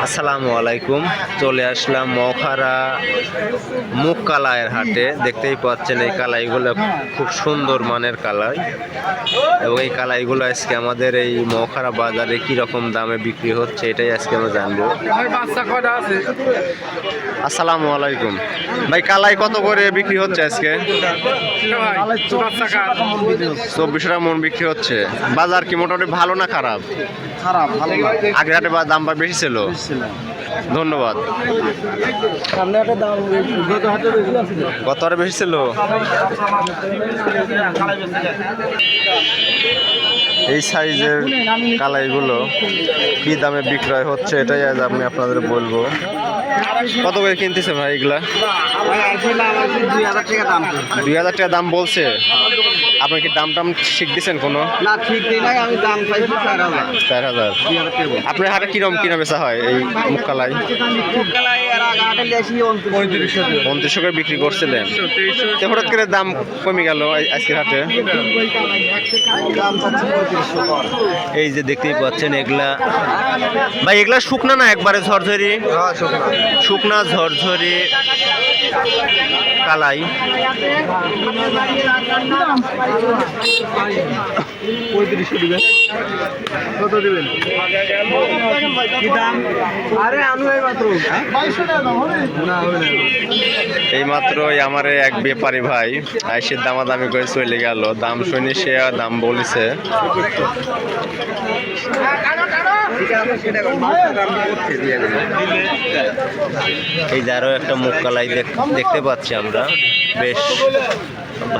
আসসালামু আলাইকুম। চলে আসলাম মৌখারা মুখ কালাইয়ের হাটে। দেখতেই পাচ্ছেন এই কালাইগুলো খুব সুন্দর মানের কালাই, এবং এই কালাইগুলো আজকে আমাদের এই মৌখারা বাজারে কি রকম দামে বিক্রি হচ্ছে এটাই আজকে আমরা জানবো। আসসালামু আলাইকুম ভাই, কালাই কত করে বিক্রি হচ্ছে আজকে? 24 টাকা মন বিক্রি হচ্ছে। বাজার কি মোটামুটি ভালো না খারাপ? আগের হাটে দাম বেশি ছিল। ধন্যবাদ। কত আর বেশি ছিল? এই সাইজের কালাইগুলো কি দামে বিক্রয় হচ্ছে এটাই আজ আমি আপনাদের বলবো। কত করে কিনতেছেন ভাই এগুলা? 2000 টাকা দাম বলছে। আপনি কি দাম ঠিক দিচ্ছেন কোনো? না, ঠিক দিই নাই, আমি দাম চাইছি 4000। আপনার হাটে কিরকম কিনা বেচা হয় এই মুখ কালাই? 2900 করে বিক্রি করছিলেন, হঠাৎ করে দাম কমে গেল আজকের হাটে। এই যে দেখতেই পাচ্ছেন এগুলা ভাই, এগুলা শুকনা না একবারে ঝরঝরি? শুকনা ঝরঝরি কালাই। কত দিবেন? এই মাত্রই আমার এক ব্যাপারী ভাই আইসে দামাদামি করে চলে গেল। দাম শুনে সে দাম বলেছে। এই যে আরো একটা মুখ কালাই দেখতে পাচ্ছি আমরা, বেশ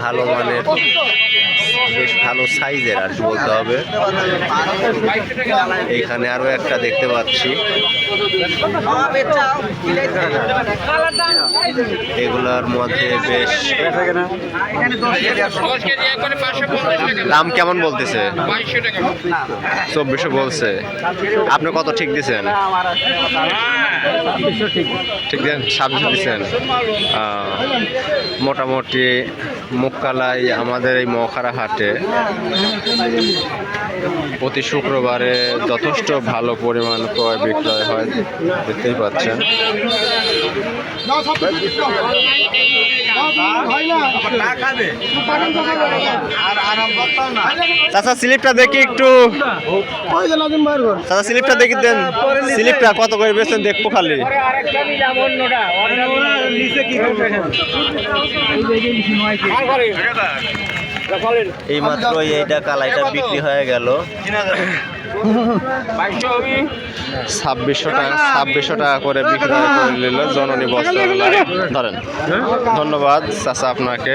ভালো মানের, বেশ ভালো সাইজের আর কি বলতে হবে। এইখানে আরো একটা দেখতে পাচ্ছি। এগুলোর মধ্যে বেশ দাম কেমন বলতেছে? 2400 বলছে। আপনি কত ঠিক দিচ্ছেন? ঠিক দেন, 2600 দিচ্ছেন। মোটামুটি মুখ কালাই আমাদের এই মৌখারা হাটে প্রতি শুক্রবারে যথেষ্ট ভালো পরিমাণ ক্রয় বিক্রয় হয়, দেখতেই পাচ্ছেন। চাচা স্লিপটা দেখি একটু, চাচা স্লিপটা দেখি দেন। স্লিপটা কত করে বেচছেন দেখবো খালি। এই মাত্র এইটা কালাইটা বিক্রি হয়ে গেল 2600 টাকা করে বিক্রি করে নিল জননী বস্ত্রালয়। ধরেন, ধন্যবাদ চাচা আপনাকে।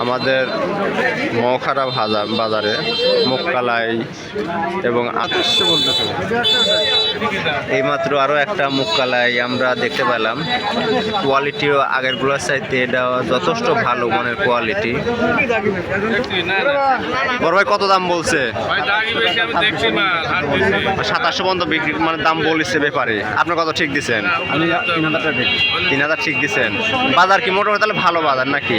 আমাদের মৌখারা বাজারে মুখ কালাই এবং এইমাত্র আরও একটা মুখ কালাই আমরা দেখতে পেলাম। কোয়ালিটিও আগেরগুলোর চাইতে এটা যথেষ্ট ভালো মানের কোয়ালিটি। বড় ভাই কত দাম বলছে? 2700 পর্যন্ত বিক্রি মানে দাম বলেছে ব্যাপারে। আপনি কত ঠিক দিচ্ছেন? 3000 ঠিক দিচ্ছেন। বাজার কি মোটামুটি তাহলে ভালো বাজার নাকি?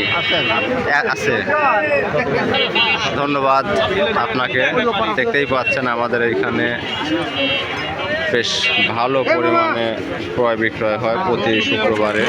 আছে। ধন্যবাদ আপনাকে। দেখতেই পাচ্ছেন আমাদের এইখানে বেশ ভালো পরিমাণে ক্রয় বিক্রয় হয় প্রতি শুক্রবারে।